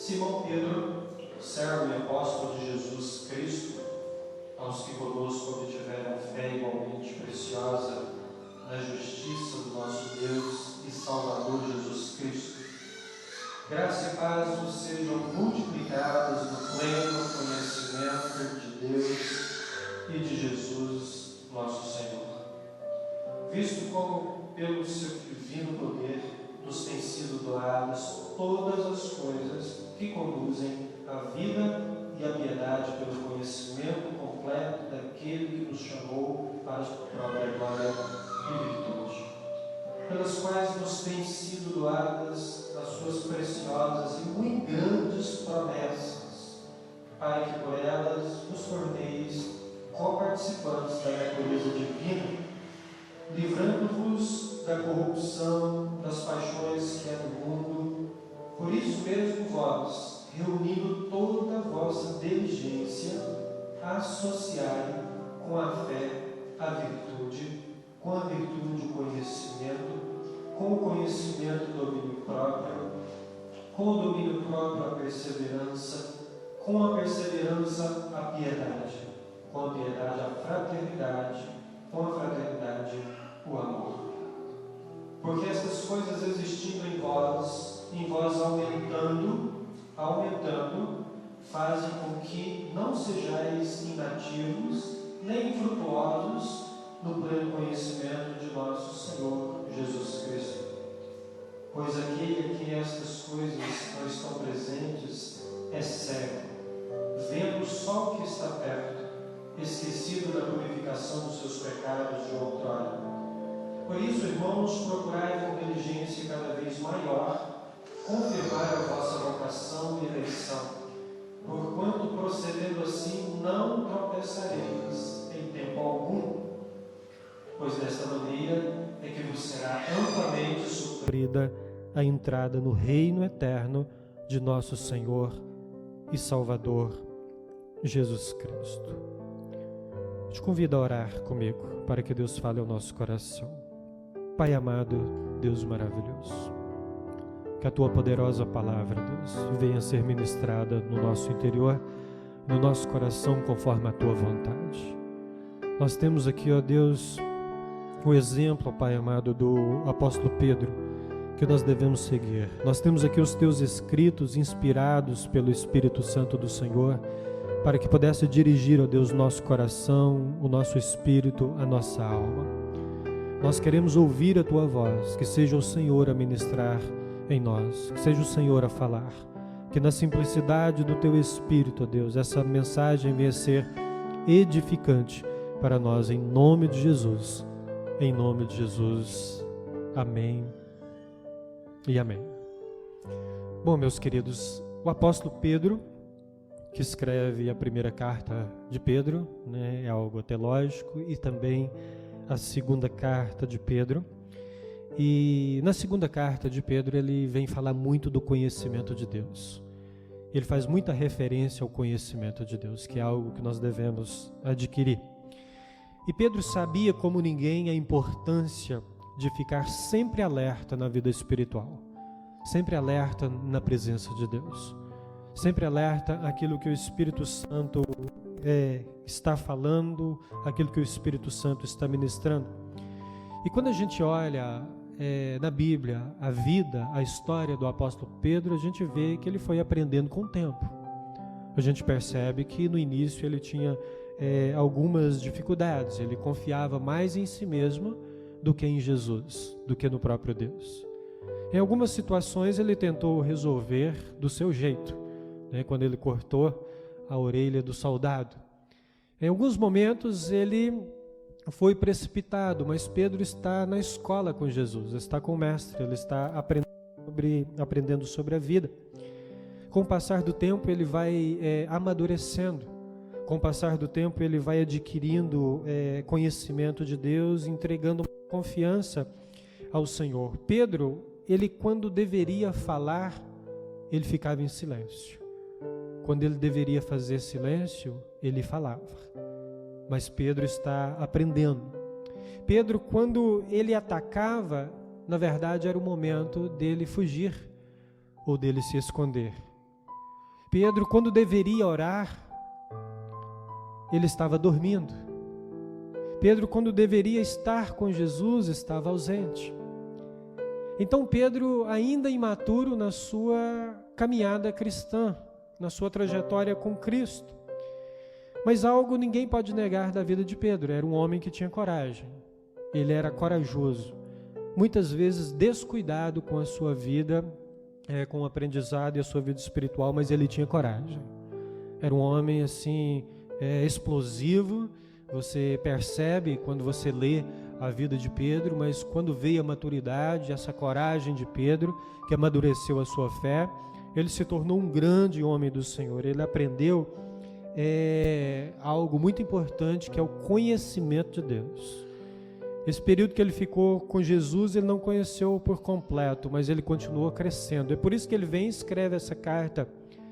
Simão Pedro, servo e apóstolo de Jesus Cristo, aos que conosco obtiveram fé igualmente preciosa na justiça do nosso Deus e Salvador Jesus Cristo, graça e paz nos sejam multiplicadas no pleno conhecimento de Deus e de Jesus, nosso Senhor. Visto como, pelo seu divino poder, nos têm sido doadas todas as coisas que conduzem à vida e à piedade pelo conhecimento completo daquele que nos chamou para a própria glória e virtude, pelas quais nos têm sido doadas as suas preciosas e muito grandes promessas, para que por elas nos torneis coparticipantes da natureza divina, livrando-vos da corrupção das paixões que há no mundo. Por isso mesmo vós, reunindo toda a vossa diligência, associai com a fé a virtude, com a virtude o conhecimento, com o conhecimento o domínio próprio, com o domínio próprio a perseverança, com a perseverança a piedade, com a piedade a fraternidade, com a fraternidade o amor. Porque estas coisas existindo em vós aumentando, fazem com que não sejais inativos, nem infrutuosos no pleno conhecimento de nosso Senhor Jesus Cristo. Pois aquele a quem estas coisas não estão presentes é cego, vendo só o que está perto, esquecido da purificação dos seus pecados de outrora. Por isso, irmãos, procurai com diligência cada vez maior confirmar a vossa vocação e eleição, porquanto, procedendo assim, não tropeçareis em tempo algum, pois desta maneira é que vos será amplamente suprida a entrada no reino eterno de nosso Senhor e Salvador Jesus Cristo. Te convido a orar comigo, para que Deus fale ao nosso coração. Pai amado, Deus maravilhoso, que a Tua poderosa palavra, Deus, venha ser ministrada no nosso interior, no nosso coração, conforme a Tua vontade. Nós temos aqui, ó Deus, o exemplo, Pai amado, do apóstolo Pedro, que nós devemos seguir. Nós temos aqui os Teus escritos, inspirados pelo Espírito Santo do Senhor, para que pudesse dirigir, ó Deus, o nosso coração, o nosso espírito, a nossa alma. Nós queremos ouvir a Tua voz, que seja o Senhor a ministrar em nós, que seja o Senhor a falar, que na simplicidade do Teu Espírito, ó Deus, essa mensagem venha ser edificante para nós, em nome de Jesus. Em nome de Jesus. Amém e amém. Bom, meus queridos, o apóstolo Pedro, que escreve a primeira carta de Pedro, né, é algo até lógico, e também a segunda carta de Pedro. E na segunda carta de Pedro ele vem falar muito do conhecimento de Deus. Ele faz muita referência ao conhecimento de Deus, que é algo que nós devemos adquirir. E Pedro sabia como ninguém a importância de ficar sempre alerta na vida espiritual, sempre alerta na presença de Deus, sempre alerta àquilo que o Espírito Santo está falando, aquilo que o Espírito Santo está ministrando. E quando a gente olha na Bíblia a vida, a história do apóstolo Pedro, a gente vê que ele foi aprendendo com o tempo. A gente percebe que no início ele tinha algumas dificuldades, ele confiava mais em si mesmo do que em Jesus, do que no próprio Deus. Em algumas situações ele tentou resolver do seu jeito, né, quando ele cortou a orelha do soldado. Em alguns momentos ele foi precipitado, mas Pedro está na escola com Jesus, está com o mestre, ele está aprendendo sobre a vida. Com o passar do tempo ele vai amadurecendo, com o passar do tempo ele vai adquirindo conhecimento de Deus, entregando confiança ao Senhor. Pedro, ele quando deveria falar, ele ficava em silêncio. Quando ele deveria fazer silêncio, ele falava. Mas Pedro está aprendendo. Pedro, quando ele atacava, na verdade era o momento dele fugir ou dele se esconder. Pedro, quando deveria orar, ele estava dormindo. Pedro, quando deveria estar com Jesus, estava ausente. Então Pedro, ainda imaturo na sua caminhada cristã, na sua trajetória com Cristo. Mas algo ninguém pode negar da vida de Pedro: era um homem que tinha coragem. Ele era corajoso, muitas vezes descuidado com a sua vida, com o aprendizado e a sua vida espiritual, mas ele tinha coragem. Era um homem assim, explosivo. Você percebe quando você lê a vida de Pedro, mas quando veio a maturidade, essa coragem de Pedro, que amadureceu a sua fé, ele se tornou um grande homem do Senhor. Ele aprendeu algo muito importante, que é o conhecimento de Deus. Esse período que ele ficou com Jesus, ele não conheceu por completo, mas ele continuou crescendo. É por isso que ele vem e escreve essa carta,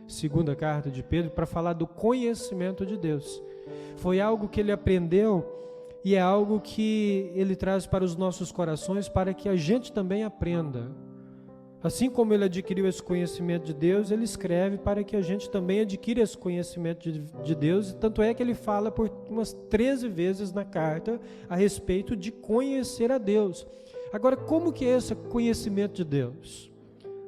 segunda carta de Pedro, para falar do conhecimento de Deus. Foi algo que ele aprendeu e é algo que ele traz para os nossos corações, para que a gente também aprenda. Assim como ele adquiriu esse conhecimento de Deus, ele escreve para que a gente também adquira esse conhecimento de Deus, e tanto é que ele fala por umas 13 vezes na carta a respeito de conhecer a Deus. Agora, como que é esse conhecimento de Deus?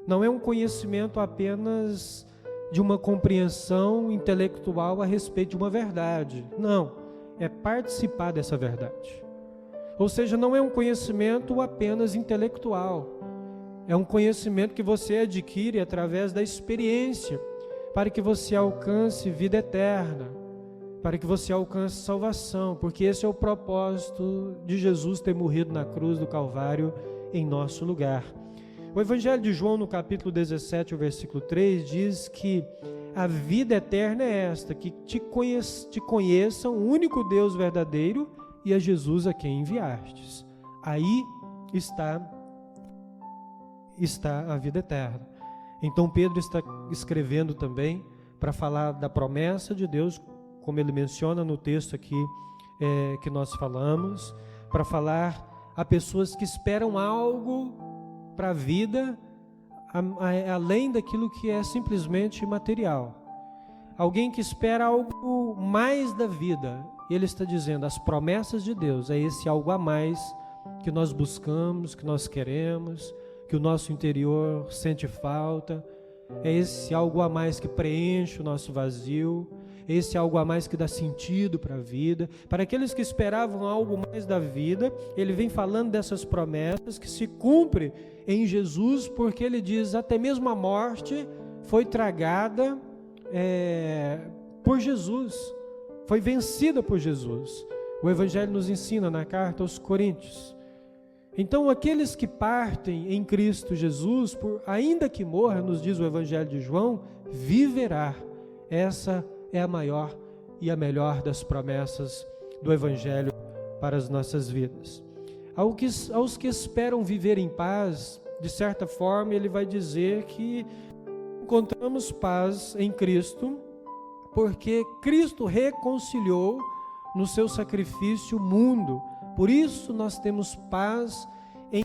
Não é um conhecimento apenas de uma compreensão intelectual a respeito de uma verdade. Não, é participar dessa verdade. Ou seja, não é um conhecimento apenas intelectual. É um conhecimento que você adquire através da experiência, para que você alcance vida eterna, para que você alcance salvação, porque esse é o propósito de Jesus ter morrido na cruz do Calvário em nosso lugar. O Evangelho de João, no capítulo 17, o versículo 3, diz que a vida eterna é esta, que te conheçam o único Deus verdadeiro e a Jesus a quem enviastes. Aí está a vida eterna. Então Pedro está escrevendo também para falar da promessa de Deus, como ele menciona no texto aqui que nós falamos, para falar a pessoas que esperam algo para a vida além daquilo que é simplesmente material. Alguém que espera algo mais da vida. E ele está dizendo, as promessas de Deus é esse algo a mais que nós buscamos, que nós queremos, que o nosso interior sente falta. É esse algo a mais que preenche o nosso vazio, é esse algo a mais que dá sentido para a vida. Para aqueles que esperavam algo mais da vida, ele vem falando dessas promessas que se cumprem em Jesus, porque ele diz, até mesmo a morte foi tragada por Jesus, foi vencida por Jesus. O Evangelho nos ensina na carta aos Coríntios. Então, aqueles que partem em Cristo Jesus, ainda que morra, nos diz o Evangelho de João, viverá. Essa é a maior e a melhor das promessas do Evangelho para as nossas vidas. Aos que esperam viver em paz, de certa forma, ele vai dizer que encontramos paz em Cristo, porque Cristo reconciliou no seu sacrifício o mundo. Por isso nós temos paz em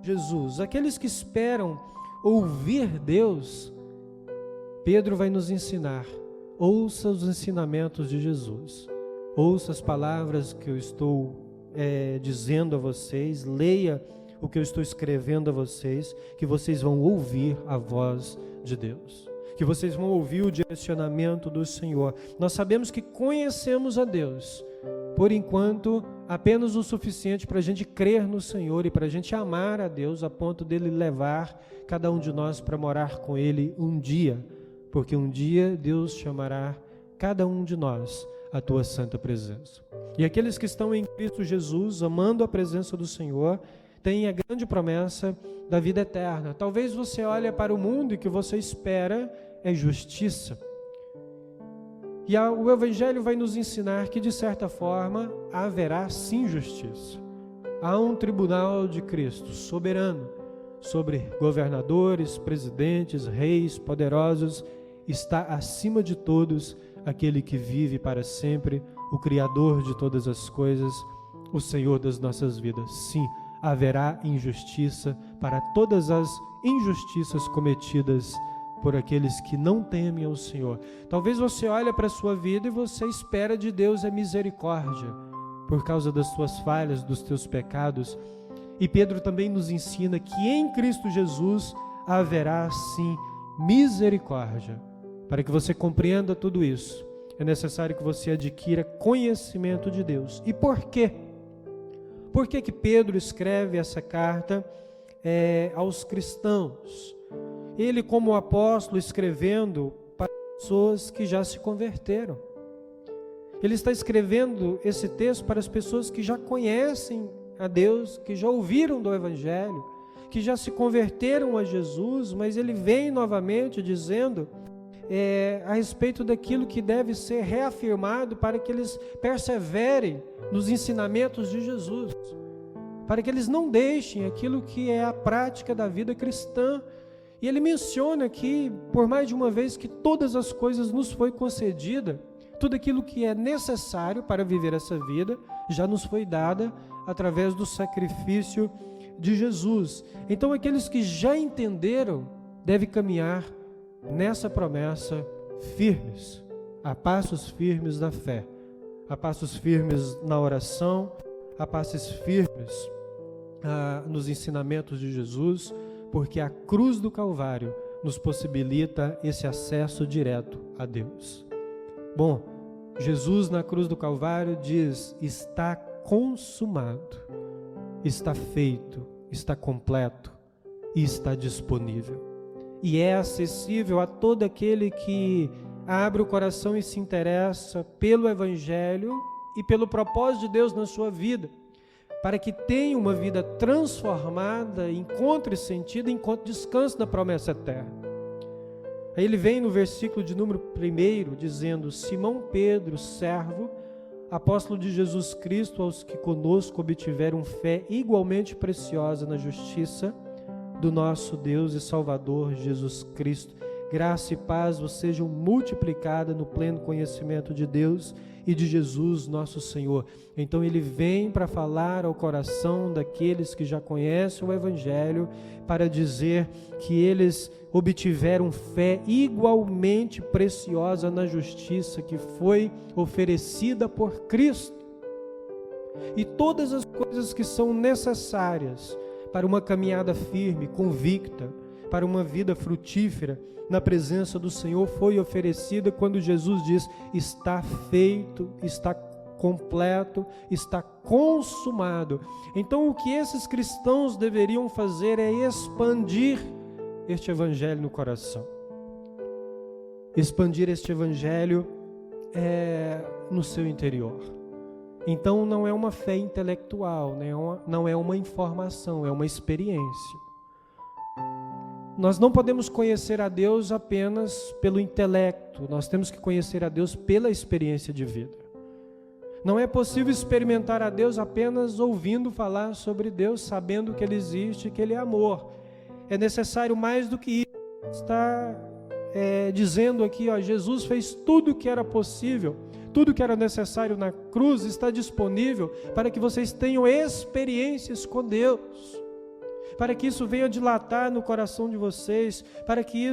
Jesus. Aqueles que esperam ouvir Deus, Pedro vai nos ensinar. Ouça os ensinamentos de Jesus. Ouça as palavras que eu estou dizendo a vocês. Leia o que eu estou escrevendo a vocês, que vocês vão ouvir a voz de Deus, que vocês vão ouvir o direcionamento do Senhor. Nós sabemos que conhecemos a Deus, por enquanto, apenas o suficiente para a gente crer no Senhor e para a gente amar a Deus a ponto dele levar cada um de nós para morar com Ele um dia, porque um dia Deus chamará cada um de nós à tua santa presença. E aqueles que estão em Cristo Jesus, amando a presença do Senhor, têm a grande promessa da vida eterna. Talvez você olhe para o mundo e o que você espera é justiça. E o Evangelho vai nos ensinar que, de certa forma, haverá sim justiça. Há um tribunal de Cristo, soberano, sobre governadores, presidentes, reis, poderosos. Está acima de todos aquele que vive para sempre, o Criador de todas as coisas, o Senhor das nossas vidas. Sim, haverá injustiça para todas as injustiças cometidas por aqueles que não temem ao Senhor. Talvez você olhe para a sua vida e você espera de Deus a misericórdia por causa das suas falhas, dos teus pecados. E Pedro também nos ensina que em Cristo Jesus haverá sim misericórdia. Para que você compreenda tudo isso, é necessário que você adquira conhecimento de Deus. E por quê? Por que que Pedro escreve essa carta aos cristãos? Ele, como apóstolo, escrevendo para pessoas que já se converteram. Ele está escrevendo esse texto para as pessoas que já conhecem a Deus, que já ouviram do Evangelho, que já se converteram a Jesus, mas ele vem novamente dizendo a respeito daquilo que deve ser reafirmado para que eles perseverem nos ensinamentos de Jesus, para que eles não deixem aquilo que é a prática da vida cristã. E ele menciona aqui, por mais de uma vez, que todas as coisas nos foi concedida, tudo aquilo que é necessário para viver essa vida já nos foi dada através do sacrifício de Jesus. Então, aqueles que já entenderam devem caminhar nessa promessa firmes, a passos firmes da fé, a passos firmes na oração, a passos firmes nos ensinamentos de Jesus, porque a cruz do Calvário nos possibilita esse acesso direto a Deus. Bom, Jesus na cruz do Calvário diz: está consumado, está feito, está completo e está disponível. E é acessível a todo aquele que abre o coração e se interessa pelo Evangelho e pelo propósito de Deus na sua vida, para que tenha uma vida transformada, encontre sentido, encontre descanso na promessa eterna. Aí ele vem no versículo de número 1, dizendo: Simão Pedro, servo, apóstolo de Jesus Cristo, aos que conosco obtiveram fé igualmente preciosa na justiça do nosso Deus e Salvador Jesus Cristo. Graça e paz vos sejam multiplicadas no pleno conhecimento de Deus e de Jesus nosso Senhor. Então ele vem para falar ao coração daqueles que já conhecem o Evangelho, para dizer que eles obtiveram fé igualmente preciosa na justiça que foi oferecida por Cristo. E todas as coisas que são necessárias para uma caminhada firme, convicta, para uma vida frutífera na presença do Senhor foi oferecida quando Jesus diz: está feito, está completo, está consumado. Então o que esses cristãos deveriam fazer é expandir este Evangelho no coração. Expandir este Evangelho no seu interior. Então não é uma fé intelectual, não é uma informação, é uma experiência. Nós não podemos conhecer a Deus apenas pelo intelecto, nós temos que conhecer a Deus pela experiência de vida. Não é possível experimentar a Deus apenas ouvindo falar sobre Deus, sabendo que Ele existe, que Ele é amor. É necessário mais do que isso. Está dizendo aqui, Jesus fez tudo o que era possível, tudo que era necessário na cruz está disponível para que vocês tenham experiências com Deus, para que isso venha dilatar no coração de vocês, para que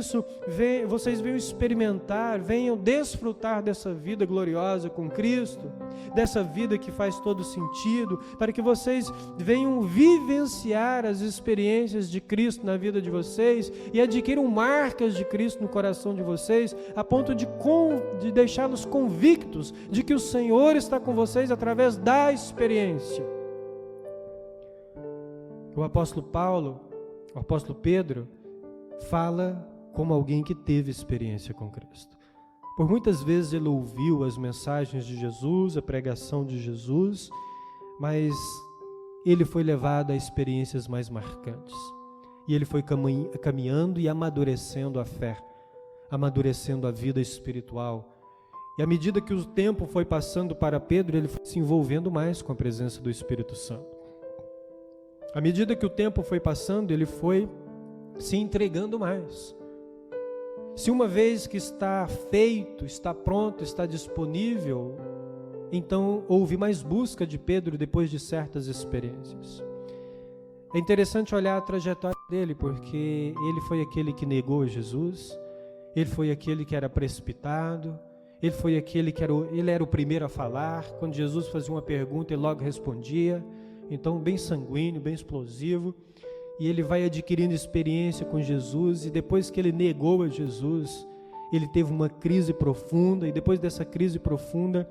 vocês venham experimentar, venham desfrutar dessa vida gloriosa com Cristo, dessa vida que faz todo sentido, para que vocês venham vivenciar as experiências de Cristo na vida de vocês e adquiram marcas de Cristo no coração de vocês, a ponto de deixá-los convictos de que o Senhor está com vocês através da experiência. O apóstolo Paulo, o apóstolo Pedro, fala como alguém que teve experiência com Cristo. Por muitas vezes ele ouviu as mensagens de Jesus, a pregação de Jesus, mas ele foi levado a experiências mais marcantes. E ele foi caminhando e amadurecendo a fé, amadurecendo a vida espiritual. E à medida que o tempo foi passando para Pedro, ele foi se envolvendo mais com a presença do Espírito Santo. À medida que o tempo foi passando, ele foi se entregando mais. Se uma vez que está feito, está pronto, está disponível, então houve mais busca de Pedro depois de certas experiências. É interessante olhar a trajetória dele, porque ele foi aquele que negou Jesus, ele foi aquele que era precipitado, ele foi aquele que ele era o primeiro a falar. Quando Jesus fazia uma pergunta, ele logo respondia. Então, bem sanguíneo, bem explosivo. E ele vai adquirindo experiência com Jesus, e depois que ele negou a Jesus, ele teve uma crise profunda, e depois dessa crise profunda,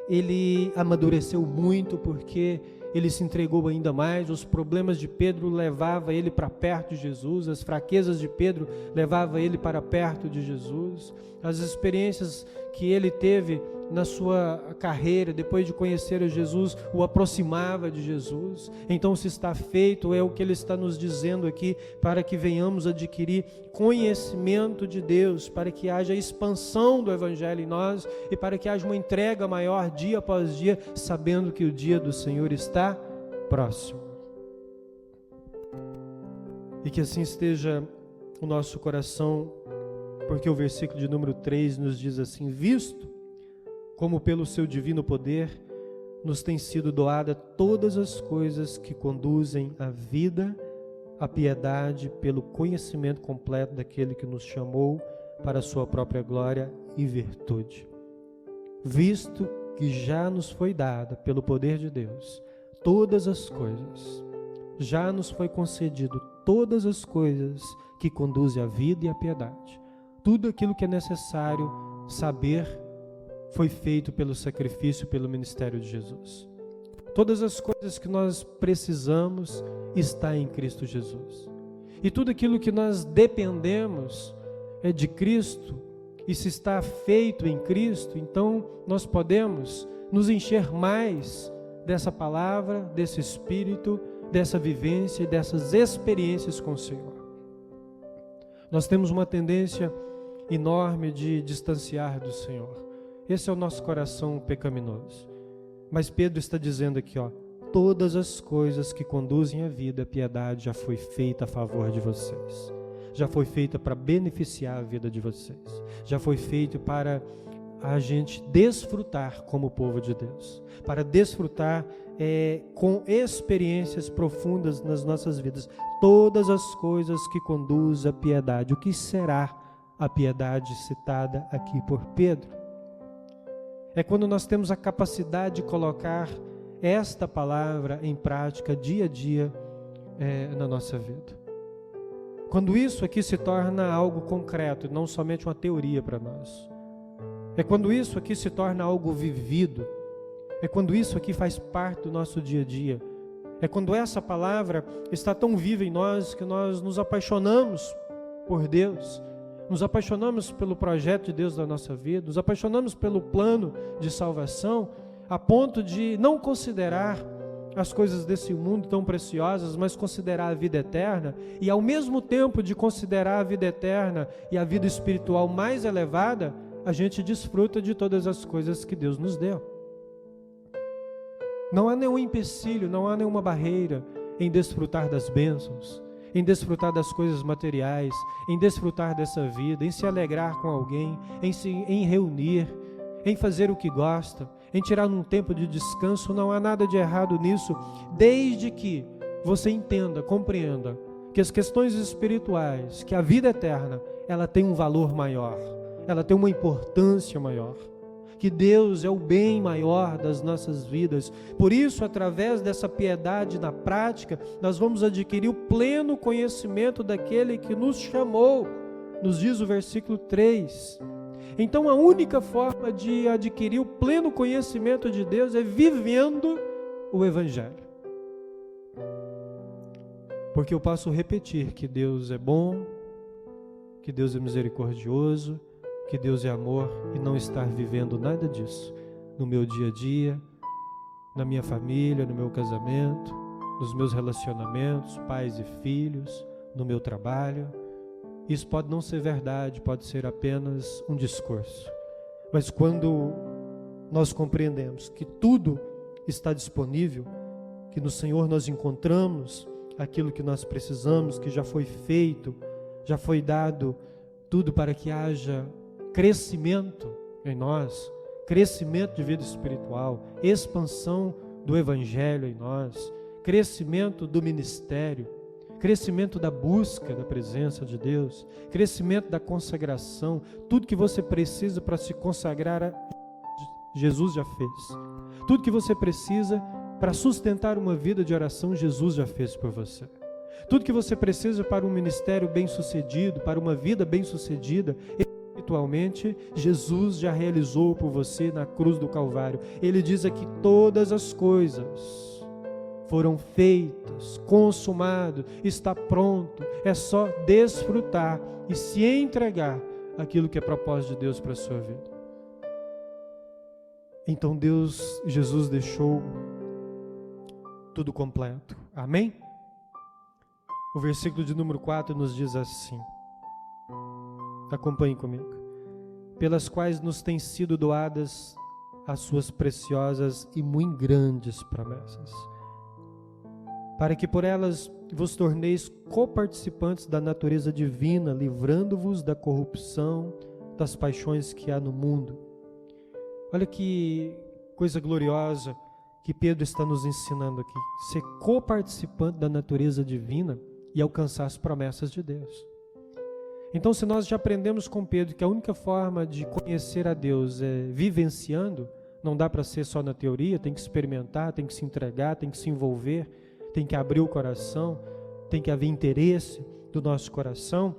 ele amadureceu muito, porque ele se entregou ainda mais. Os problemas de Pedro levavam ele para perto de Jesus, as fraquezas de Pedro levavam ele para perto de Jesus, as experiências que ele teve na sua carreira, depois de conhecer a Jesus, o aproximava de Jesus. Então, se está feito, é o que ele está nos dizendo aqui, para que venhamos adquirir conhecimento de Deus, para que haja expansão do Evangelho em nós, e para que haja uma entrega maior dia após dia, sabendo que o dia do Senhor está próximo. E que assim esteja o nosso coração, porque o versículo de número 3 nos diz assim: visto como pelo seu divino poder nos têm sido doadas todas as coisas que conduzem à vida, à piedade, pelo conhecimento completo daquele que nos chamou para a sua própria glória e virtude. Visto que já nos foi dada pelo poder de Deus todas as coisas, já nos foi concedido todas as coisas que conduzem à vida e à piedade. Tudo aquilo que é necessário saber foi feito pelo sacrifício, pelo ministério de Jesus. Todas as coisas que nós precisamos está em Cristo Jesus. E tudo aquilo que nós dependemos é de Cristo, e se está feito em Cristo, então nós podemos nos encher mais dessa palavra, desse Espírito, dessa vivência e dessas experiências com o Senhor. Nós temos uma tendência enorme de distanciar do Senhor. Esse é o nosso coração pecaminoso. Mas Pedro está dizendo aqui, todas as coisas que conduzem à vida, a piedade já foi feita a favor de vocês. Já foi feita para beneficiar a vida de vocês. Já foi feito para a gente desfrutar como povo de Deus. Para desfrutar com experiências profundas nas nossas vidas. Todas as coisas que conduzem à piedade. O que será a piedade citada aqui por Pedro? É quando nós temos a capacidade de colocar esta palavra em prática dia a dia na nossa vida. Quando isso aqui se torna algo concreto, não somente uma teoria para nós. É quando isso aqui se torna algo vivido. É quando isso aqui faz parte do nosso dia a dia. É quando essa palavra está tão viva em nós que nós nos apaixonamos por Deus. Nos apaixonamos pelo projeto de Deus da nossa vida, nos apaixonamos pelo plano de salvação, a ponto de não considerar as coisas desse mundo tão preciosas, mas considerar a vida eterna, e ao mesmo tempo de considerar a vida eterna e a vida espiritual mais elevada, a gente desfruta de todas as coisas que Deus nos deu. Não há nenhum empecilho, não há nenhuma barreira em desfrutar das bênçãos, em desfrutar das coisas materiais, em desfrutar dessa vida, em se alegrar com alguém, em reunir, em fazer o que gosta, em tirar um tempo de descanso. Não há nada de errado nisso, desde que você entenda, compreenda que as questões espirituais, que a vida eterna, ela tem um valor maior, ela tem uma importância maior, que Deus é o bem maior das nossas vidas. Por isso, através dessa piedade na prática, nós vamos adquirir o pleno conhecimento daquele que nos chamou, nos diz o versículo 3. Então, a única forma de adquirir o pleno conhecimento de Deus é vivendo o Evangelho. Porque eu posso repetir que Deus é bom, que Deus é misericordioso, que Deus é amor, e não estar vivendo nada disso no meu dia a dia, na minha família, no meu casamento, nos meus relacionamentos, pais e filhos, no meu trabalho. Isso pode não ser verdade, pode ser apenas um discurso. Mas quando nós compreendemos que tudo está disponível, que no Senhor nós encontramos aquilo que nós precisamos, que já foi feito, já foi dado tudo para que haja crescimento em nós, crescimento de vida espiritual, expansão do Evangelho em nós, crescimento do ministério. crescimento da busca da presença de Deus, crescimento da consagração, tudo que você precisa para se consagrar a Jesus já fez. Tudo que você precisa para sustentar uma vida de oração, Jesus já fez por você. Tudo que você precisa para um ministério bem-sucedido, para uma vida bem-sucedida, espiritualmente, Jesus já realizou por você na cruz do Calvário. Ele diz aqui: todas as coisas foram feitas, consumado, está pronto, é só desfrutar e se entregar aquilo que é propósito de Deus para a sua vida. Então Jesus deixou tudo completo. Amém? O versículo de número 4 nos diz assim, acompanhe comigo: pelas quais nos têm sido doadas as suas preciosas e muito grandes promessas, para que por elas vos torneis coparticipantes da natureza divina, livrando-vos da corrupção das paixões que há no mundo. Olha que coisa gloriosa que Pedro está nos ensinando aqui: ser coparticipante da natureza divina e alcançar as promessas de Deus. Então, se nós já aprendemos com Pedro que a única forma de conhecer a Deus é vivenciando, não dá para ser só na teoria, tem que experimentar, tem que se entregar, tem que se envolver, tem que abrir o coração, tem que haver interesse do nosso coração.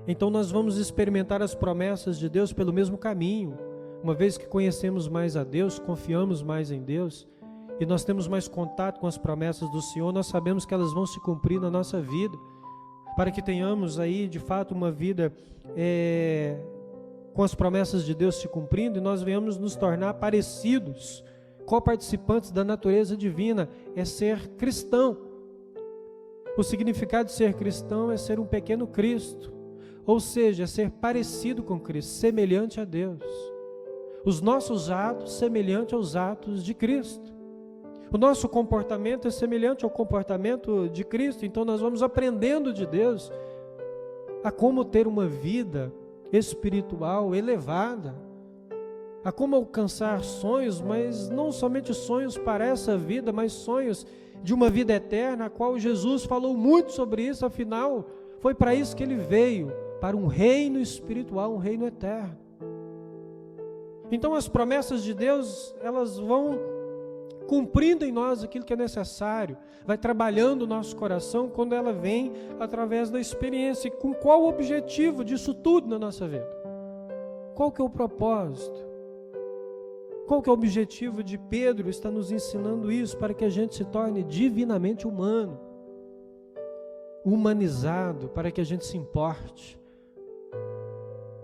Então nós vamos experimentar as promessas de Deus pelo mesmo caminho. Uma vez que conhecemos mais a Deus, confiamos mais em Deus, e nós temos mais contato com as promessas do Senhor, nós sabemos que elas vão se cumprir na nossa vida, para que tenhamos aí de fato uma vida com as promessas de Deus se cumprindo, e nós venhamos nos tornar parecidos, coparticipantes da natureza divina. É ser cristão. O significado de ser cristão é ser um pequeno Cristo, ou seja, é ser parecido com Cristo, semelhante a Deus. Os nossos atos semelhantes aos atos de Cristo. O nosso comportamento é semelhante ao comportamento de Cristo. Então nós vamos aprendendo de Deus a como ter uma vida espiritual elevada, a como alcançar sonhos, mas não somente sonhos para essa vida, mas sonhos de uma vida eterna, a qual Jesus falou muito sobre isso. Afinal, foi para isso que ele veio, para um reino espiritual, um reino eterno. Então as promessas de Deus, elas vão cumprindo em nós aquilo que é necessário, vai trabalhando o nosso coração quando ela vem através da experiência. E com qual o objetivo disso tudo na nossa vida? Qual que é o propósito? Qual que é o objetivo de Pedro estar nos ensinando isso? Para que a gente se torne divinamente humano, humanizado, para que a gente se importe,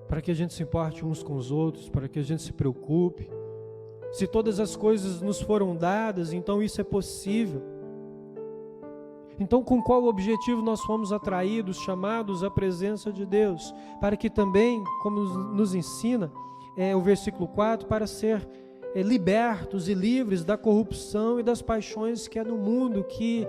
para que a gente se importe uns com os outros, para que a gente se preocupe. Se todas as coisas nos foram dadas, então isso é possível. Então, com qual objetivo nós fomos atraídos, chamados à presença de Deus? Para que também, como nos ensina o versículo 4, para ser libertos e livres da corrupção e das paixões que há no mundo, que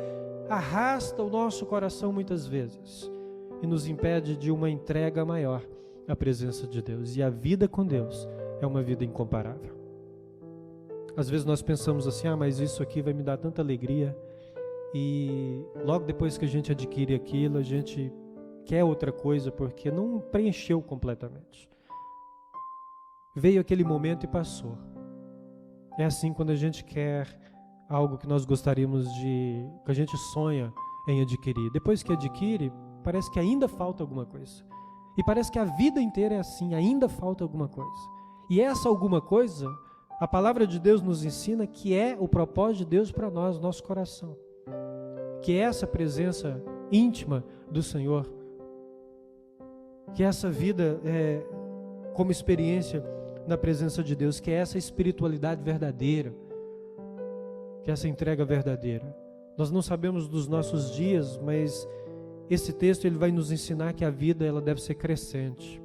arrasta o nosso coração muitas vezes e nos impede de uma entrega maior à presença de Deus. E a vida com Deus é uma vida incomparável. Às vezes nós pensamos assim: mas isso aqui vai me dar tanta alegria, e logo depois que a gente adquire aquilo, a gente quer outra coisa, porque não preencheu completamente. Veio aquele momento e passou. É assim quando a gente quer algo que nós gostaríamos de, que a gente sonha em adquirir. Depois que adquire, parece que ainda falta alguma coisa. E parece que a vida inteira é assim, ainda falta alguma coisa. E essa alguma coisa, a palavra de Deus nos ensina que é o propósito de Deus para nós, nosso coração. Que é essa presença íntima do Senhor. Que essa vida como experiência na presença de Deus, que é essa espiritualidade verdadeira, que é essa entrega verdadeira. Nós não sabemos dos nossos dias, mas esse texto ele vai nos ensinar que a vida ela deve ser crescente,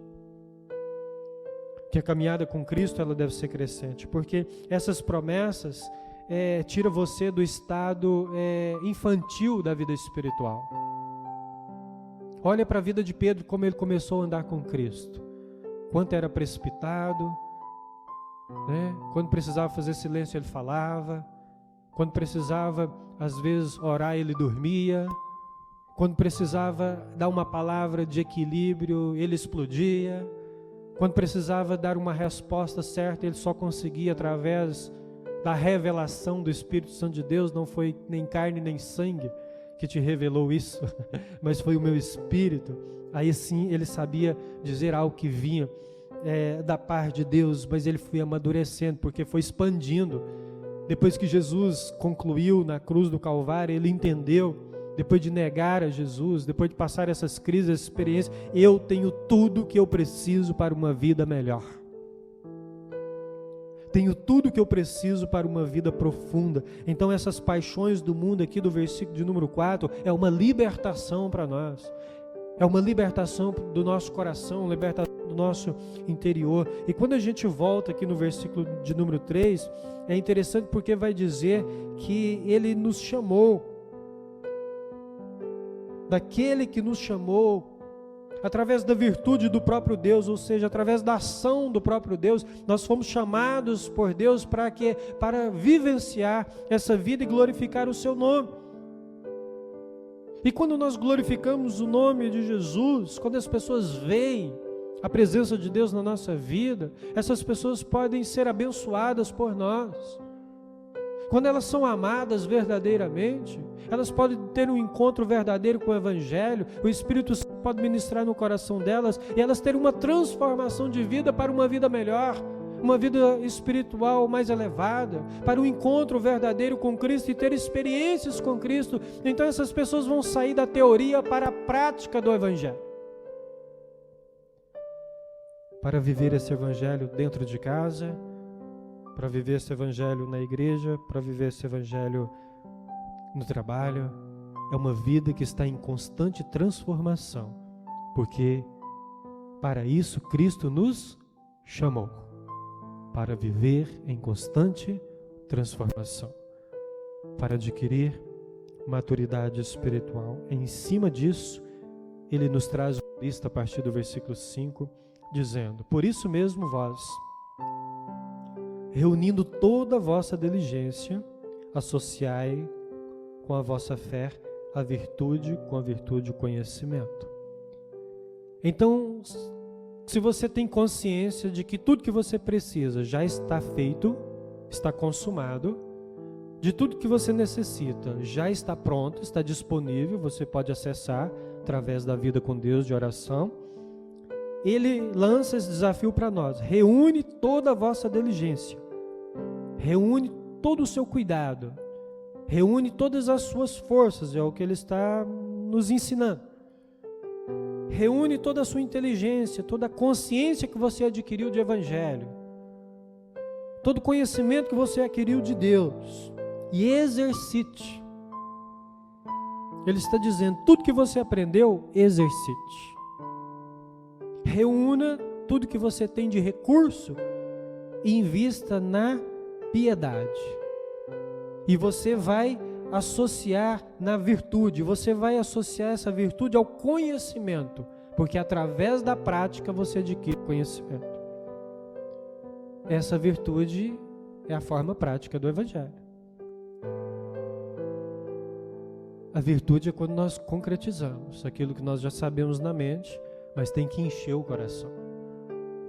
que a caminhada com Cristo ela deve ser crescente, porque essas promessas tiram você do estado infantil da vida espiritual. Olha para a vida de Pedro, como ele começou a andar com Cristo, quanto era precipitado, né? Quando precisava fazer silêncio ele falava, quando precisava às vezes orar ele dormia, Quando precisava dar uma palavra de equilíbrio, ele explodia. Quando precisava dar uma resposta certa, ele só conseguia através da revelação do Espírito Santo de Deus. Não foi nem carne nem sangue que te revelou isso, mas foi o meu Espírito. Aí sim ele sabia dizer algo que vinha da parte de Deus, mas ele foi amadurecendo, porque foi expandindo. Depois que Jesus concluiu na cruz do Calvário, ele entendeu, depois de negar a Jesus, depois de passar essas crises, essas experiências, eu tenho tudo que eu preciso para uma vida melhor. Tenho tudo que eu preciso para uma vida profunda. Então essas paixões do mundo aqui do versículo de número 4 é uma libertação para nós. É uma libertação do nosso coração, libertação do nosso interior. E quando a gente volta aqui no versículo de número 3, é interessante porque vai dizer que ele nos chamou. Daquele que nos chamou, através da virtude do próprio Deus, ou seja, através da ação do próprio Deus, nós fomos chamados por Deus para vivenciar essa vida e glorificar o seu nome. E quando nós glorificamos o nome de Jesus, quando as pessoas veem a presença de Deus na nossa vida, essas pessoas podem ser abençoadas por nós. Quando elas são amadas verdadeiramente, elas podem ter um encontro verdadeiro com o Evangelho, o Espírito Santo pode ministrar no coração delas, e elas terem uma transformação de vida para uma vida melhor, uma vida espiritual mais elevada, para um encontro verdadeiro com Cristo e ter experiências com Cristo. Então essas pessoas vão sair da teoria para a prática do Evangelho. Para viver esse Evangelho dentro de casa, para viver esse Evangelho na igreja, para viver esse Evangelho no trabalho. É uma vida que está em constante transformação, porque para isso Cristo nos chamou, para viver em constante transformação, para adquirir maturidade espiritual. Em cima disso, ele nos traz uma lista a partir do versículo 5, dizendo: por isso mesmo vós, reunindo toda a vossa diligência, associai com a vossa fé a virtude, com a virtude o conhecimento. Então, se você tem consciência de que tudo que você precisa já está feito, está consumado, de tudo que você necessita já está pronto, está disponível, você pode acessar através da vida com Deus de oração, ele lança esse desafio para nós: reúne toda a vossa diligência, reúne todo o seu cuidado, reúne todas as suas forças, é o que ele está nos ensinando. Reúne toda a sua inteligência, toda a consciência que você adquiriu de Evangelho, todo o conhecimento que você adquiriu de Deus, e exercite. Ele está dizendo, tudo que você aprendeu, exercite. Reúna tudo que você tem de recurso e invista na piedade. E você vai associar na virtude, você vai associar essa virtude ao conhecimento, porque através da prática você adquire conhecimento. Essa virtude é a forma prática do Evangelho. A virtude é quando nós concretizamos aquilo que nós já sabemos na mente, mas tem que encher o coração.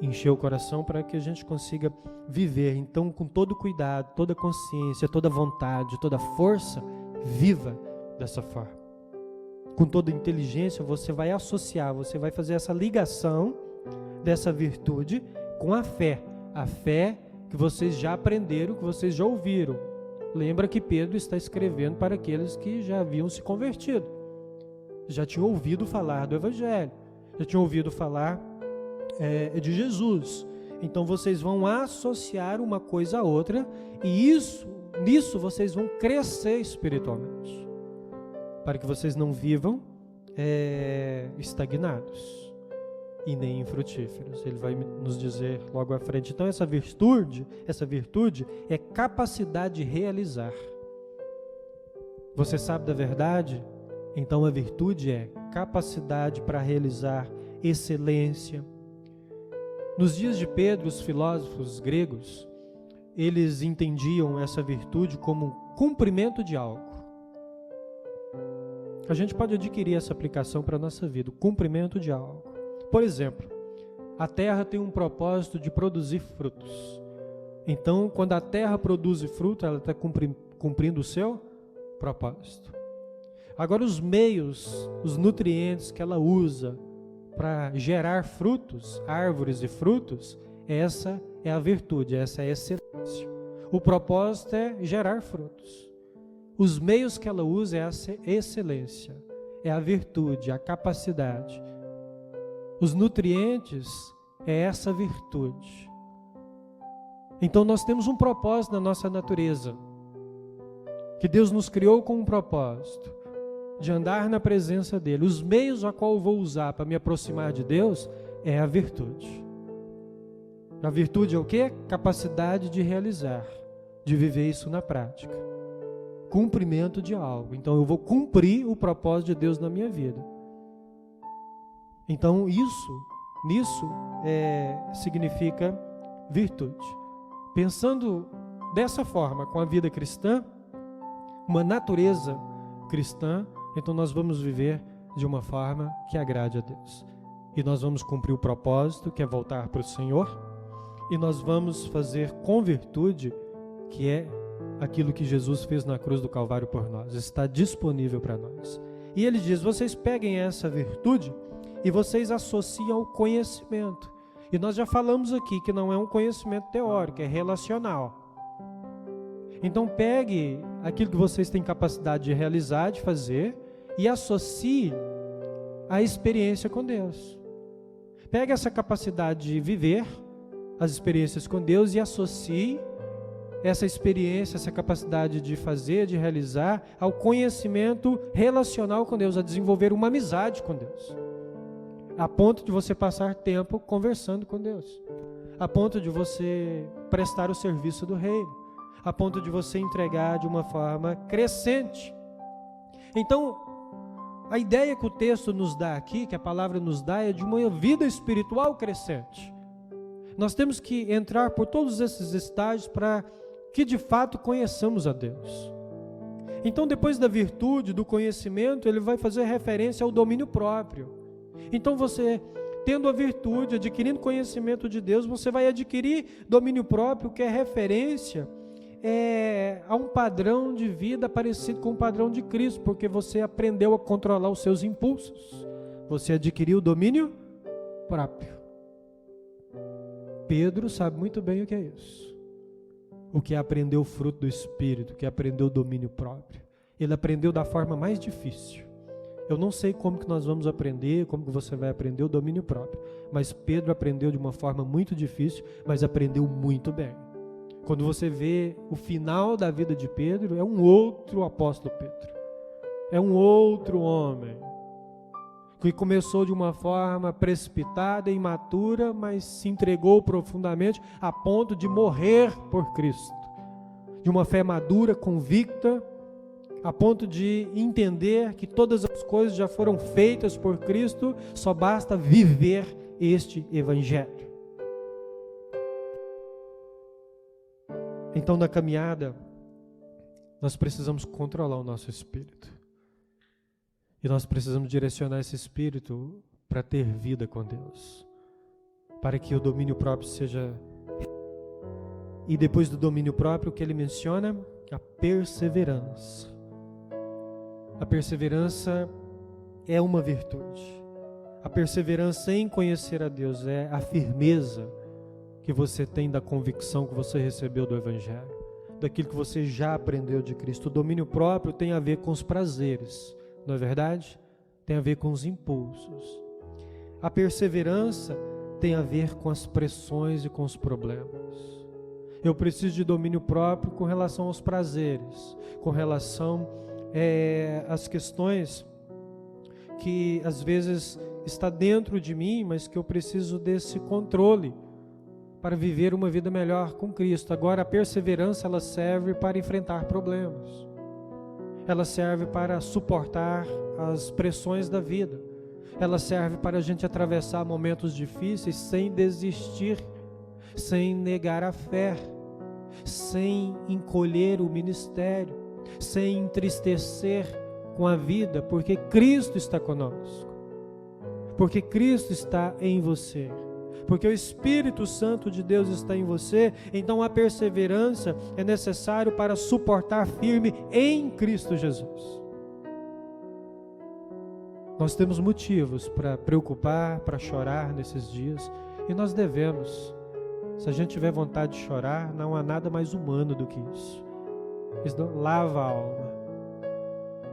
Encher o coração para que a gente consiga viver. Então, com todo cuidado, toda consciência, toda vontade, toda força, viva dessa forma. Com toda inteligência, você vai associar, você vai fazer essa ligação dessa virtude com a fé. A fé que vocês já aprenderam, que vocês já ouviram. Lembra que Pedro está escrevendo para aqueles que já haviam se convertido. Já tinham ouvido falar do Evangelho. Já tinham ouvido falar de Jesus. Então vocês vão associar uma coisa a outra e nisso vocês vão crescer espiritualmente, para que vocês não vivam estagnados e nem infrutíferos. Ele vai nos dizer logo à frente. Então essa virtude é capacidade de realizar. Você sabe da verdade? Então a virtude é capacidade para realizar, excelência. Nos dias de Pedro, os filósofos gregos, eles entendiam essa virtude como um cumprimento de algo. a gente pode adquirir essa aplicação para a nossa vida, o cumprimento de algo. Por exemplo, a terra tem um propósito de produzir frutos. Então, quando a terra produz fruto, ela está cumprindo o seu propósito. Agora, os meios, os nutrientes que ela usa para gerar frutos, árvores e frutos, essa é a virtude, essa é a excelência. O propósito é gerar frutos. Os meios que ela usa é a excelência, é a virtude, a capacidade. Os nutrientes é essa virtude. Então nós temos um propósito na nossa natureza, que Deus nos criou com um propósito, de andar na presença dEle. Os meios a qual eu vou usar para me aproximar de Deus é a virtude. A virtude é o quê? Capacidade de realizar, de viver isso na prática. Cumprimento de algo. Então eu vou cumprir o propósito de Deus na minha vida. Então nisso significa virtude. Pensando dessa forma, com a vida cristã, uma natureza cristã, então nós vamos viver de uma forma que agrade a Deus. E nós vamos cumprir o propósito, que é voltar para o Senhor, e nós vamos fazer com virtude, que é aquilo que Jesus fez na cruz do Calvário por nós, está disponível para nós. E ele diz, vocês peguem essa virtude e vocês associam ao conhecimento. E nós já falamos aqui que não é um conhecimento teórico, é relacional. Então pegue aquilo que vocês têm capacidade de realizar, de fazer, e associe a experiência com Deus. Pegue essa capacidade de viver as experiências com Deus e associe essa experiência, essa capacidade de fazer, de realizar, ao conhecimento relacional com Deus, a desenvolver uma amizade com Deus, a ponto de você passar tempo conversando com Deus, a ponto de você prestar o serviço do reino, a ponto de você entregar de uma forma crescente. Então, a ideia que o texto nos dá aqui, que a palavra nos dá, é de uma vida espiritual crescente. Nós temos que entrar por todos esses estágios para que de fato conheçamos a Deus. Então, depois da virtude, do conhecimento, ele vai fazer referência ao domínio próprio. Então você, tendo a virtude, adquirindo conhecimento de Deus, você vai adquirir domínio próprio, que é referência a um padrão de vida parecido com o padrão de Cristo, porque você aprendeu a controlar os seus impulsos. Você adquiriu domínio próprio. Pedro sabe muito bem o que é isso. O que é aprender o fruto do Espírito, o que é aprender o domínio próprio. Ele aprendeu da forma mais difícil. Eu não sei como que nós vamos aprender, como que você vai aprender o domínio próprio. Mas Pedro aprendeu de uma forma muito difícil, mas aprendeu muito bem. Quando você vê o final da vida de Pedro, é um outro apóstolo Pedro. É um outro homem. Que começou de uma forma precipitada e imatura, mas se entregou profundamente a ponto de morrer por Cristo. De uma fé madura, convicta, a ponto de entender que todas as coisas já foram feitas por Cristo, só basta viver este Evangelho. Então, na caminhada, nós precisamos controlar o nosso espírito. E nós precisamos direcionar esse espírito para ter vida com Deus. Para que o domínio próprio seja... E depois do domínio próprio, o que ele menciona? A perseverança. A perseverança é uma virtude. A perseverança em conhecer a Deus é a firmeza que você tem da convicção que você recebeu do Evangelho, daquilo que você já aprendeu de Cristo. O domínio próprio tem a ver com os prazeres, não é verdade? Tem a ver com os impulsos. A perseverança tem a ver com as pressões e com os problemas. Eu preciso de domínio próprio com relação aos prazeres, com relação às questões que às vezes está dentro de mim, mas que eu preciso desse controle para viver uma vida melhor com Cristo. Agora, a perseverança, ela serve para enfrentar problemas. Ela serve para suportar as pressões da vida. Ela serve para a gente atravessar momentos difíceis sem desistir, sem negar a fé, sem encolher o ministério, sem entristecer com a vida, porque Cristo está conosco, porque Cristo está em você, porque o Espírito Santo de Deus está em você. Então a perseverança é necessário para suportar firme em Cristo Jesus. Nós temos motivos para preocupar, para chorar nesses dias, e nós devemos. Se a gente tiver vontade de chorar, não há nada mais humano do que isso. Isso não lava a alma.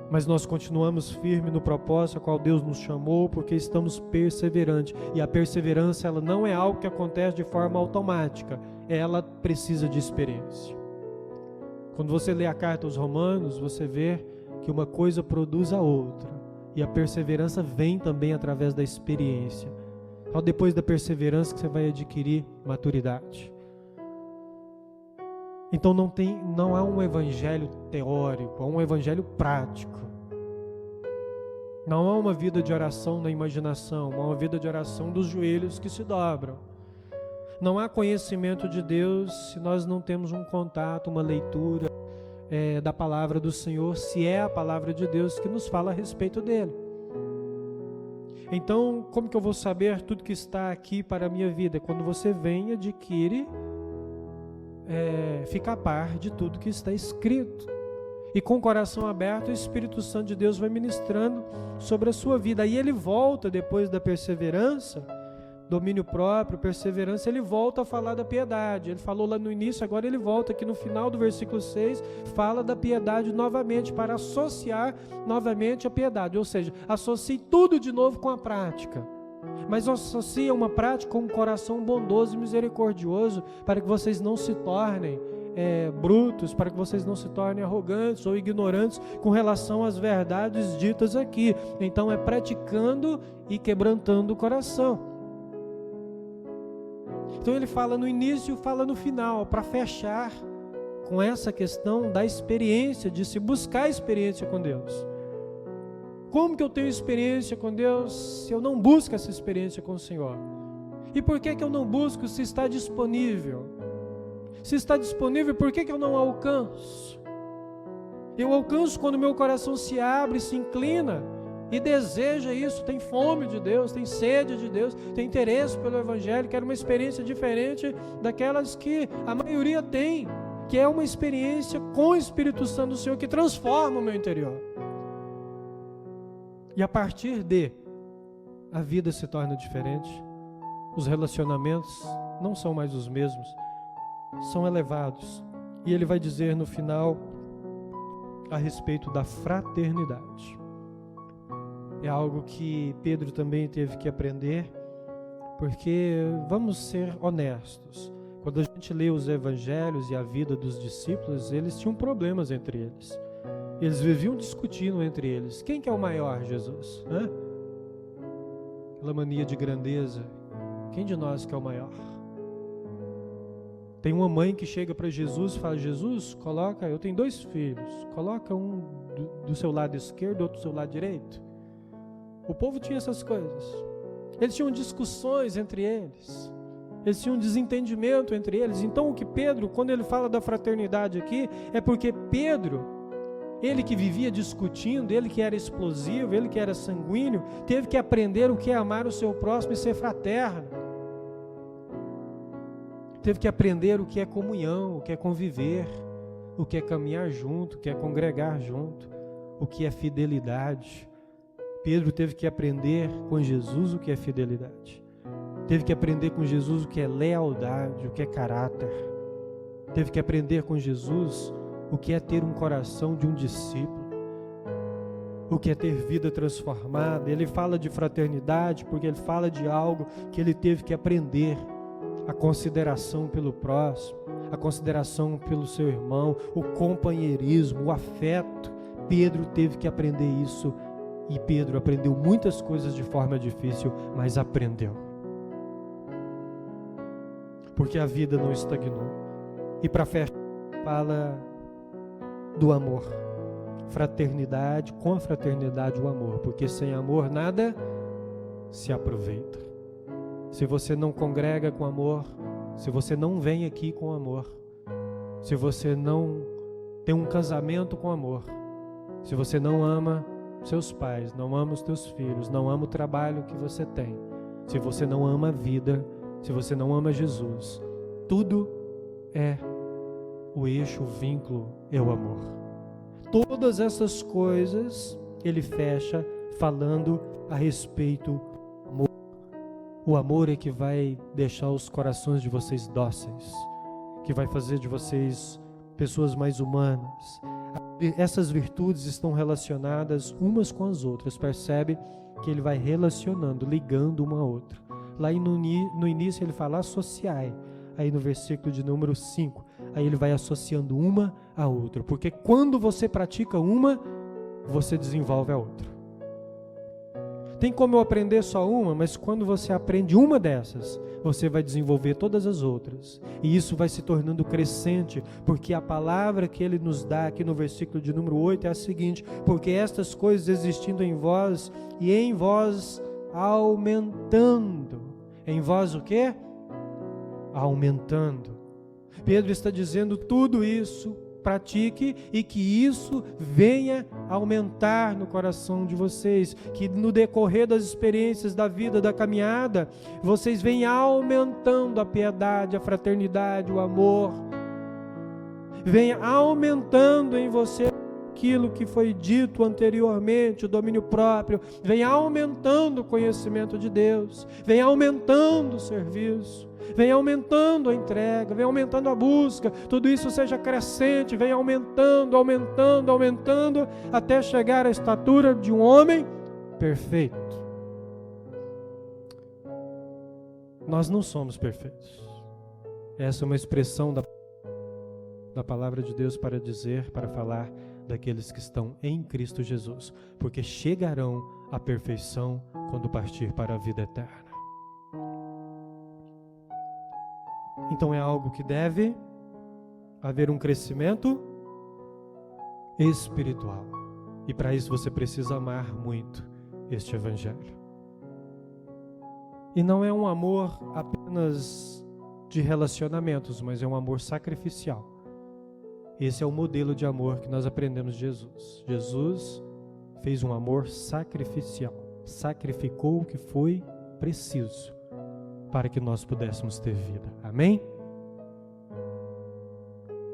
Mas nós continuamos firmes no propósito a qual Deus nos chamou, porque estamos perseverantes. E a perseverança, ela não é algo que acontece de forma automática. Ela precisa de experiência. Quando você lê a carta aos Romanos, você vê que uma coisa produz a outra. E a perseverança vem também através da experiência. Só depois da perseverança que você vai adquirir maturidade. Então não há um evangelho teórico, há um evangelho prático. Não há uma vida de oração na imaginação, há uma vida de oração dos joelhos que se dobram. Não há conhecimento de Deus se nós não temos um contato, uma leitura da palavra do Senhor, se é a palavra de Deus que nos fala a respeito dele. Então, como que eu vou saber tudo que está aqui para a minha vida? Quando você vem, adquire, fica a par de tudo que está escrito. E com o coração aberto, o Espírito Santo de Deus vai ministrando sobre a sua vida. Aí ele volta, depois da perseverança, domínio próprio, perseverança, ele volta a falar da piedade. Ele falou lá no início, agora ele volta aqui no final do versículo 6, fala da piedade novamente, para associar novamente a piedade. Ou seja, associe tudo de novo com a prática. Mas associa uma prática com um coração bondoso e misericordioso, para que vocês não se tornem brutos, para que vocês não se tornem arrogantes ou ignorantes com relação às verdades ditas aqui. Então é praticando e quebrantando o coração. Então ele fala no início e fala no final, para fechar com essa questão da experiência, de se buscar a experiência com Deus. Como que eu tenho experiência com Deus se eu não busco essa experiência com o Senhor? E por que eu não busco se está disponível? Se está disponível, por que eu não alcanço? Eu alcanço quando meu coração se abre, se inclina e deseja isso, tem fome de Deus, tem sede de Deus, tem interesse pelo Evangelho, quer uma experiência diferente daquelas que a maioria tem, que é uma experiência com o Espírito Santo do Senhor que transforma o meu interior. E a partir a vida se torna diferente, os relacionamentos não são mais os mesmos, são elevados. E ele vai dizer no final a respeito da fraternidade. É algo que Pedro também teve que aprender, porque vamos ser honestos. Quando a gente lê os evangelhos e a vida dos discípulos, eles tinham problemas entre eles. Eles viviam discutindo entre eles. Quem que é o maior, Jesus? Aquela mania de grandeza. Quem de nós que é o maior? Tem uma mãe que chega para Jesus e fala: Jesus, eu tenho 2 filhos, coloca um do seu lado esquerdo, outro do seu lado direito. O povo tinha essas coisas. Eles tinham discussões entre eles. Eles tinham desentendimento entre eles. Então o que Pedro, quando ele fala da fraternidade aqui, é porque Pedro, ele que vivia discutindo, ele que era explosivo, ele que era sanguíneo, teve que aprender o que é amar o seu próximo e ser fraterno. Teve que aprender o que é comunhão, o que é conviver, o que é caminhar junto, o que é congregar junto, o que é fidelidade. Pedro teve que aprender com Jesus o que é fidelidade. Teve que aprender com Jesus o que é lealdade, o que é caráter. Teve que aprender com Jesus o que é ter um coração de um discípulo, o que é ter vida transformada. Ele fala de fraternidade porque ele fala de algo que ele teve que aprender: a consideração pelo próximo, a consideração pelo seu irmão, o companheirismo, o afeto. Pedro teve que aprender isso, e Pedro aprendeu muitas coisas de forma difícil, mas aprendeu. Porque a vida não estagnou. E para fechar, fala do amor. Fraternidade, com a fraternidade o amor, porque sem amor nada se aproveita. Se você não congrega com amor, se você não vem aqui com amor, se você não tem um casamento com amor, Se você não ama seus pais, não ama os teus filhos, não ama o trabalho que você tem, se você não ama a vida, se você não ama Jesus, tudo é o eixo, o vínculo, é o amor. Todas essas coisas ele fecha falando a respeito do amor. O amor é que vai deixar os corações de vocês dóceis, que vai fazer de vocês pessoas mais humanas. Essas virtudes estão relacionadas umas com as outras. Percebe que ele vai relacionando, ligando uma a outra. Lá no início ele fala associai. Aí no versículo de número 5, aí ele vai associando uma a outra. Porque quando você pratica uma, você desenvolve a outra. Tem como eu aprender só uma, mas quando você aprende uma dessas, você vai desenvolver todas as outras. E isso vai se tornando crescente, porque a palavra que ele nos dá aqui no versículo de número 8 é a seguinte: porque estas coisas existindo em vós e em vós aumentando. Em vós o quê? Aumentando. Pedro está dizendo tudo isso, pratique e que isso venha aumentar no coração de vocês, que no decorrer das experiências da vida, da caminhada, vocês venham aumentando a piedade, a fraternidade, o amor, venha aumentando em você aquilo que foi dito anteriormente, o domínio próprio, venha aumentando o conhecimento de Deus, venha aumentando o serviço, vem aumentando a entrega, vem aumentando a busca, tudo isso seja crescente, vem aumentando, aumentando, aumentando, até chegar à estatura de um homem perfeito. Nós não somos perfeitos. Essa é uma expressão da palavra de Deus para dizer, para falar daqueles que estão em Cristo Jesus, porque chegarão à perfeição quando partir para a vida eterna. Então é algo que deve haver um crescimento espiritual. E para isso você precisa amar muito este Evangelho. E não é um amor apenas de relacionamentos, mas é um amor sacrificial. Esse é o modelo de amor que nós aprendemos de Jesus. Jesus fez um amor sacrificial. Sacrificou o que foi preciso para que nós pudéssemos ter vida. Amém?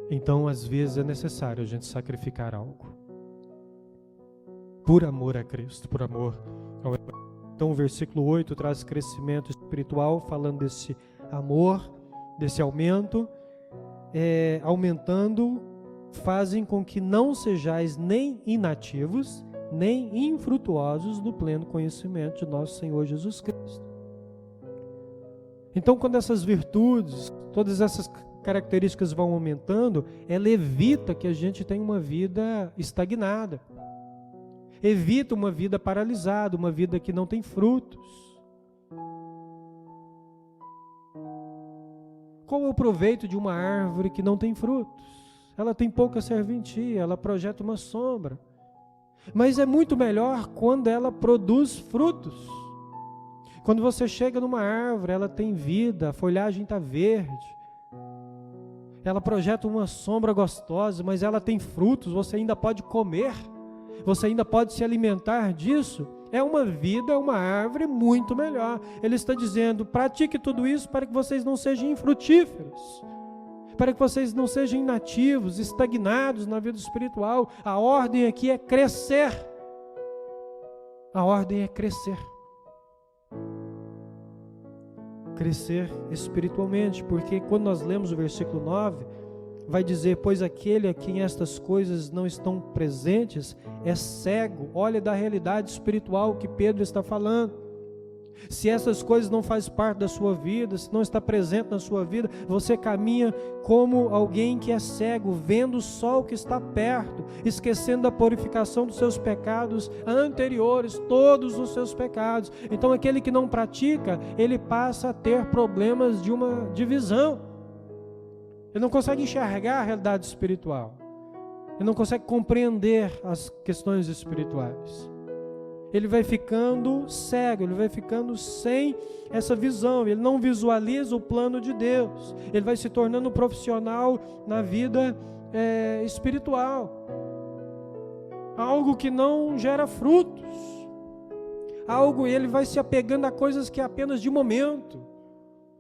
Então, às vezes é necessário a gente sacrificar algo. Por amor a Cristo, por amor ao Evangelho. Então, o versículo 8 traz crescimento espiritual, falando desse amor, desse aumento. Aumentando, fazem com que não sejais nem inativos, nem infrutuosos do pleno conhecimento de nosso Senhor Jesus Cristo. Então, quando essas virtudes, todas essas características vão aumentando, ela evita que a gente tenha uma vida estagnada. Evita uma vida paralisada, uma vida que não tem frutos. Qual é o proveito de uma árvore que não tem frutos? Ela tem pouca serventia, ela projeta uma sombra. Mas é muito melhor quando ela produz frutos. Quando você chega numa árvore, ela tem vida, a folhagem está verde. Ela projeta uma sombra gostosa, mas ela tem frutos, você ainda pode comer. Você ainda pode se alimentar disso. É uma vida, uma árvore muito melhor. Ele está dizendo, pratique tudo isso para que vocês não sejam infrutíferos. Para que vocês não sejam inativos, estagnados na vida espiritual. A ordem aqui é crescer. A ordem é crescer. Crescer espiritualmente, porque quando nós lemos o versículo 9, vai dizer, pois aquele a quem estas coisas não estão presentes é cego. Olha da realidade espiritual que Pedro está falando. Se essas coisas não fazem parte da sua vida, se não está presente na sua vida, você caminha como alguém que é cego, vendo só o que está perto, esquecendo da purificação dos seus pecados anteriores, todos os seus pecados. Então aquele que não pratica, ele passa a ter problemas de uma divisão. Ele não consegue enxergar a realidade espiritual. Ele não consegue compreender as questões espirituais. Ele vai ficando cego, ele vai ficando sem essa visão, ele não visualiza o plano de Deus, ele vai se tornando um profissional na vida espiritual. algo que não gera frutos, algo, ele vai se apegando a coisas que é apenas de momento,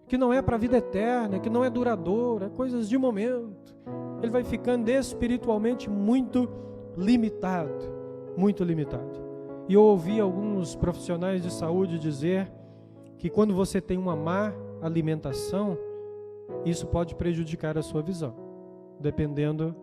que não é para a vida eterna, que não é duradoura, é coisas de momento. Ele vai ficando espiritualmente muito limitado, muito limitado. E eu ouvi alguns profissionais de saúde dizer que quando você tem uma má alimentação, isso pode prejudicar a sua visão, dependendo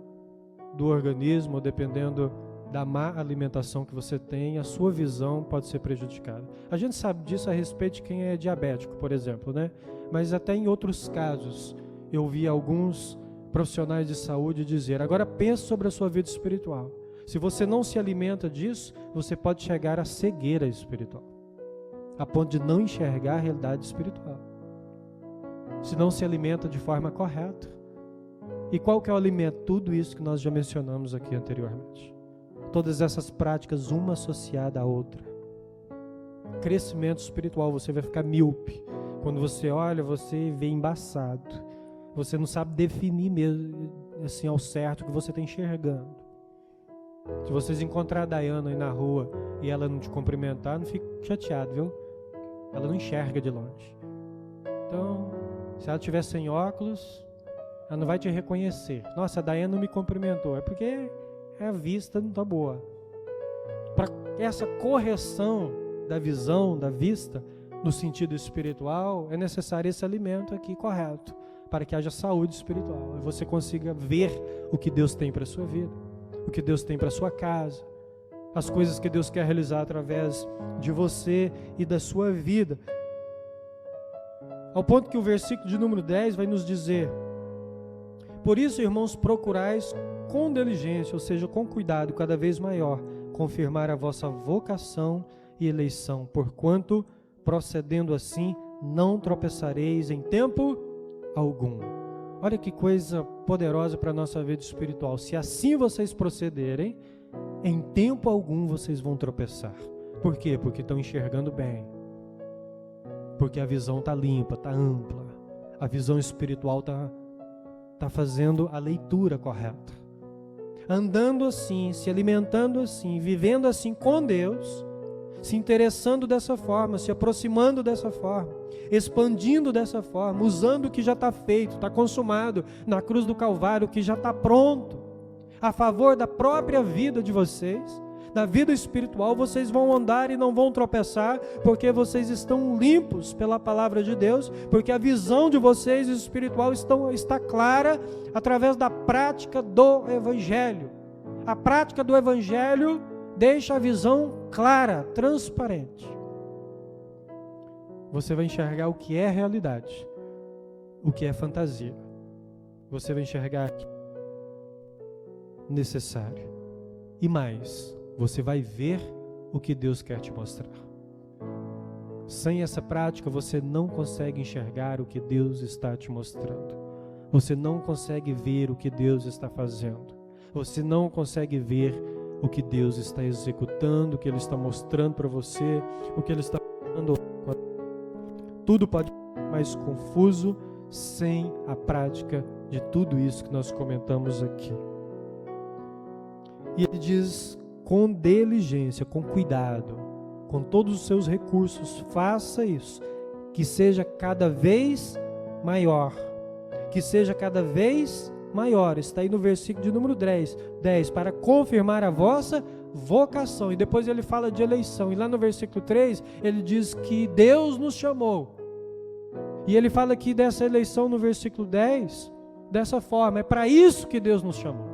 do organismo, dependendo da má alimentação que você tem, a sua visão pode ser prejudicada. A gente sabe disso a respeito de quem é diabético, por exemplo, né? Mas até em outros casos, eu vi alguns profissionais de saúde dizer: agora pense sobre a sua vida espiritual. Se você não se alimenta disso, você pode chegar à cegueira espiritual, a ponto de não enxergar a realidade espiritual, se não se alimenta de forma correta. E qual que é o alimento? Tudo isso que nós já mencionamos aqui anteriormente. Todas essas práticas, uma associada à outra. Crescimento espiritual, você vai ficar míope. Quando você olha, você vê embaçado. Você não sabe definir mesmo, assim, ao certo o que você está enxergando. Se vocês encontrar a Dayana aí na rua e ela não te cumprimentar, não fique chateado, viu? Ela não enxerga de longe. Então, se ela estiver sem óculos, ela não vai te reconhecer. Nossa, a Dayana não me cumprimentou. É porque a vista não está boa. Para essa correção da visão, da vista, no sentido espiritual, é necessário esse alimento aqui correto, para que haja saúde espiritual e você consiga ver o que Deus tem para a sua vida, o que Deus tem para a sua casa, as coisas que Deus quer realizar através de você e da sua vida. Ao ponto que o versículo de número 10 vai nos dizer: por isso, irmãos, procurais com diligência, ou seja, com cuidado cada vez maior, confirmar a vossa vocação e eleição, porquanto, procedendo assim, não tropeçareis em tempo algum. Olha que coisa poderosa para a nossa vida espiritual. Se assim vocês procederem, em tempo algum vocês vão tropeçar. Por quê? Porque estão enxergando bem. Porque a visão está limpa, está ampla. A visão espiritual está fazendo a leitura correta. Andando assim, se alimentando assim, vivendo assim com Deus, se interessando dessa forma, se aproximando dessa forma, expandindo dessa forma, usando o que já está feito, está consumado na cruz do Calvário, o que já está pronto, a favor da própria vida de vocês, da vida espiritual. Vocês vão andar e não vão tropeçar, porque vocês estão limpos pela palavra de Deus, porque a visão de vocês espiritual está clara através da prática do Evangelho. A prática do Evangelho deixa a visão clara, transparente. Você vai enxergar o que é realidade, o que é fantasia. Você vai enxergar o que é necessário. E mais, você vai ver o que Deus quer te mostrar. Sem essa prática, você não consegue enxergar o que Deus está te mostrando. Você não consegue ver o que Deus está fazendo. Você não consegue ver o que Deus está executando, o que Ele está mostrando para você, o que Ele está falando. Tudo pode ser mais confuso sem a prática de tudo isso que nós comentamos aqui. E Ele diz: com diligência, com cuidado, com todos os seus recursos, faça isso, que seja cada vez maior, que seja cada vez maior. Está aí no versículo de número 10, para confirmar a vossa vocação. E depois ele fala de eleição, e lá no versículo 3, ele diz que Deus nos chamou, e ele fala aqui dessa eleição no versículo 10, dessa forma: é para isso que Deus nos chamou.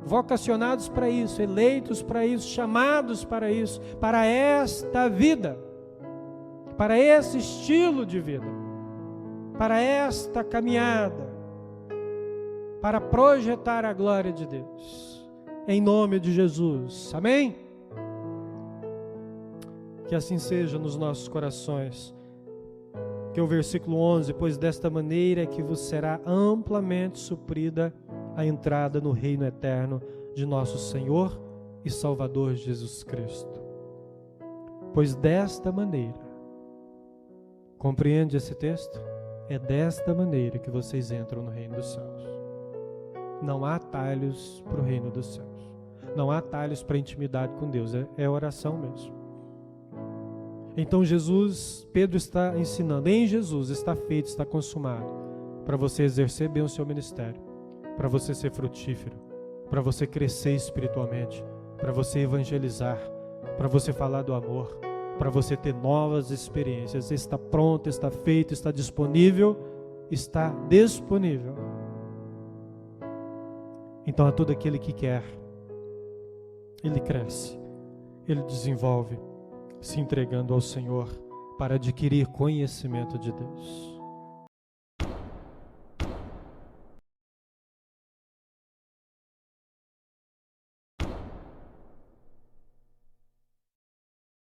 Vocacionados para isso, eleitos para isso, chamados para isso, para esta vida, para esse estilo de vida, para esta caminhada, para projetar a glória de Deus, em nome de Jesus, amém? Que assim seja nos nossos corações. Que o versículo 11, pois desta maneira é que vos será amplamente suprida a entrada no reino eterno de nosso Senhor e Salvador Jesus Cristo. Pois desta maneira, compreende esse texto? É desta maneira que vocês entram no reino dos céus. Não há atalhos para o reino dos céus. Não há atalhos para intimidade com Deus, é oração mesmo. Então Pedro está ensinando, em Jesus está feito, está consumado, para você exercer bem o seu ministério, para você ser frutífero, para você crescer espiritualmente, para você evangelizar, para você falar do amor, para você ter novas experiências. Está pronto, está feito, está disponível, está disponível. Então a todo aquele que quer, ele cresce, ele desenvolve, se entregando ao Senhor para adquirir conhecimento de Deus.